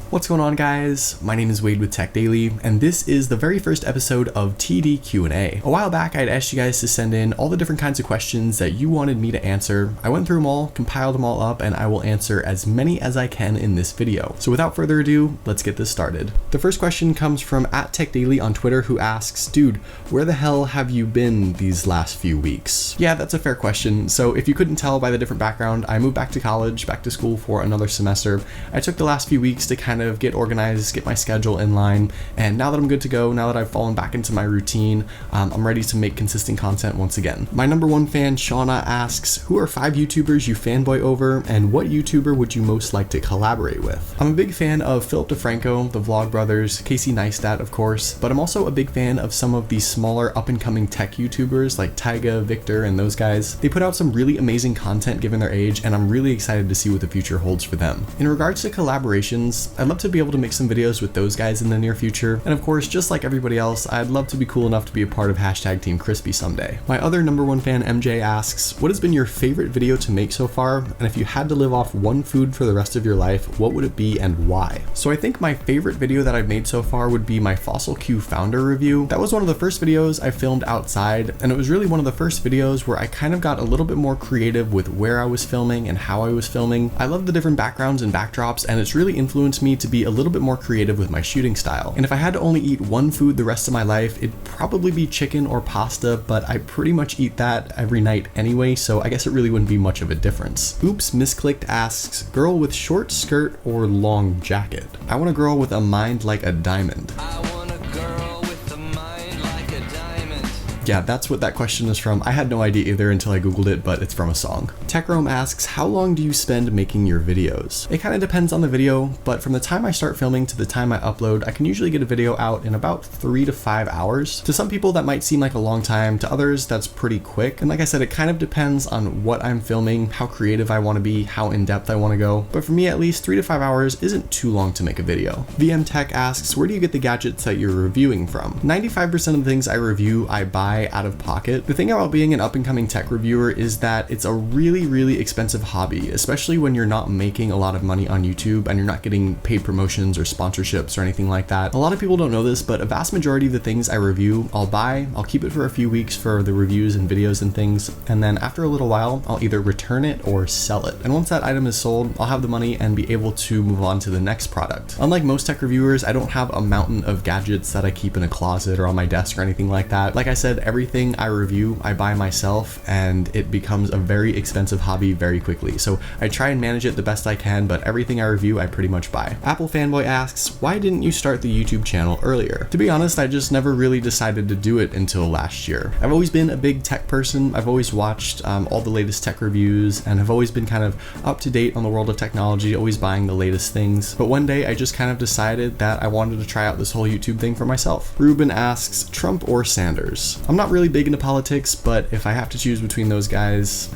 What's going on, guys? My name is Wade with TechDaily, and this is the very first episode of TDQnA. A while back, I'd asked you guys to send in all the different kinds of questions that you wanted me to answer. I went through them all, compiled them all up, and I will answer as many as I can in this video. So without further ado, let's get this started. The first question comes from @TechDaily on Twitter, who asks, dude, where the hell have you been these last few weeks? Yeah, that's a fair question. So if you couldn't tell by the different background, I moved back to college, back to school for another semester. I took the last few weeks to kind of get organized, get my schedule in line, and now that I'm good to go, now that I've fallen back into my routine, I'm ready to make consistent content once again. My number one fan, Shauna, asks, who are 5 YouTubers you fanboy over, and what YouTuber would you most like to collaborate with? I'm a big fan of Philip DeFranco, the Vlog Brothers, Casey Neistat, of course, but I'm also a big fan of some of the smaller up-and-coming tech YouTubers like Tyga, Victor, and those guys. They put out some really amazing content given their age, and I'm really excited to see what the future holds for them. In regards to collaborations, I'd love to be able to make some videos with those guys in the near future, and of course, just like everybody else, I'd love to be cool enough to be a part of #Team Crispy someday. My other number one fan, MJ, asks, what has been your favorite video to make so far, and if you had to live off one food for the rest of your life, what would it be and why? So I think my favorite video that I've made so far would be my Fossil Q founder review. That was one of the first videos I filmed outside, and it was really one of the first videos where I kind of got a little bit more creative with where I was filming and how I was filming. I love the different backgrounds and backdrops, and it's really influenced me to be a little bit more creative with my shooting style. And if I had to only eat one food the rest of my life, it'd probably be chicken or pasta, but I pretty much eat that every night anyway, so I guess it really wouldn't be much of a difference. Oops Misclicked asks, girl with short skirt or long jacket? I want a girl with a mind like a diamond. Yeah, that's what that question is from. I had no idea either until I googled it, but it's from a song. TechRome asks, how long do you spend making your videos? It kind of depends on the video, but from the time I start filming to the time I upload, I can usually get a video out in about 3 to 5 hours. To some people that might seem like a long time, to others that's pretty quick. And like I said, it kind of depends on what I'm filming, how creative I want to be, how in depth I want to go. But for me, at least 3 to 5 hours isn't too long to make a video. VM Tech asks, where do you get the gadgets that you're reviewing from? 95% of the things I review, I buy out of pocket. The thing about being an up-and-coming tech reviewer is that it's a really expensive hobby, especially when you're not making a lot of money on YouTube and you're not getting paid promotions or sponsorships or anything like that. A lot of people don't know this, but a vast majority of the things I review, I'll buy, I'll keep it for a few weeks for the reviews and videos and things, and then after a little while, I'll either return it or sell it. And once that item is sold, I'll have the money and be able to move on to the next product. Unlike most tech reviewers, I don't have a mountain of gadgets that I keep in a closet or on my desk or anything like that. Like I said, everything I review, I buy myself, and it becomes a very expensive hobby very quickly. So I try and manage it the best I can, but everything I review, I pretty much buy. Apple Fanboy asks, why didn't you start the YouTube channel earlier? To be honest, I just never really decided to do it until last year. I've always been a big tech person. I've always watched all the latest tech reviews, and have always been kind of up to date on the world of technology, always buying the latest things. But one day I just kind of decided that I wanted to try out this whole YouTube thing for myself. Ruben asks, Trump or Sanders? I'm not really big into politics, but if I have to choose between those guys,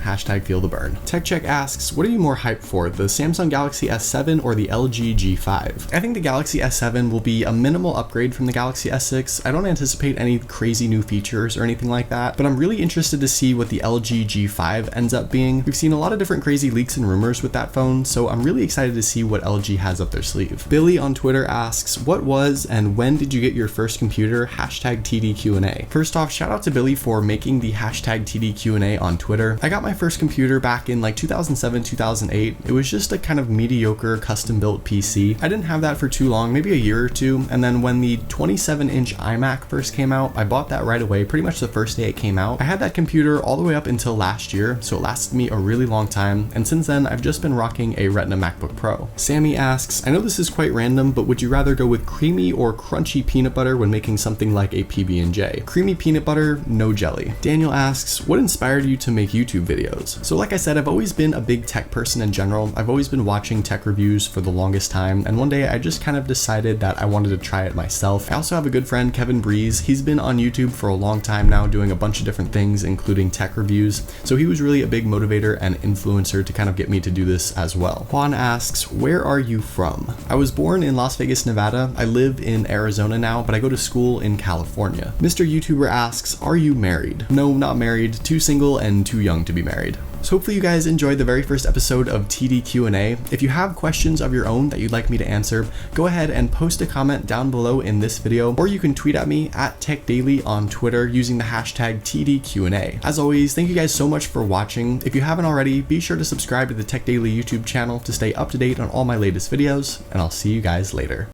#feel the burn. TechCheck asks, what are you more hyped for, the Samsung Galaxy S7 or the LG G5? I think the Galaxy S7 will be a minimal upgrade from the Galaxy S6. I don't anticipate any crazy new features or anything like that, but I'm really interested to see what the LG G5 ends up being. We've seen a lot of different crazy leaks and rumors with that phone, so I'm really excited to see what LG has up their sleeve. Billy on Twitter asks, what was and when did you get your first computer, #TDQnA? First off, shout out to Billy for making the #TDQnA on Twitter. I got my first computer back in like 2007, 2008. It was just a kind of mediocre custom built PC. I didn't have that for too long, maybe a year or two, and then when the 27-inch iMac first came out, I bought that right away, pretty much the first day it came out. I had that computer all the way up until last year, so it lasted me a really long time, and since then I've just been rocking a Retina MacBook Pro. Sammy asks, I know this is quite random, but would you rather go with creamy or crunchy peanut butter when making something like a PB&J? Creamy peanut butter, no jelly. Daniel asks, what inspired you to make YouTube videos? So like I said, I've always been a big tech person in general. I've always been watching tech reviews for the longest time, and one day I just kind of decided that I wanted to try it myself. I also have a good friend, Kevin Breeze. He's been on YouTube for a long time now, doing a bunch of different things, including tech reviews. So he was really a big motivator and influencer to kind of get me to do this as well. Juan asks, where are you from? I was born in Las Vegas, Nevada. I live in Arizona now, but I go to school in California. Mr. YouTuber asks, are you married? No, not married, too single and too young to be married. So hopefully you guys enjoyed the very first episode of TDQnA. If you have questions of your own that you'd like me to answer, go ahead and post a comment down below in this video, or you can tweet at me at TechDaily on Twitter using the hashtag TDQnA. As always, thank you guys so much for watching. If you haven't already, be sure to subscribe to the TechDaily YouTube channel to stay up to date on all my latest videos, and I'll see you guys later.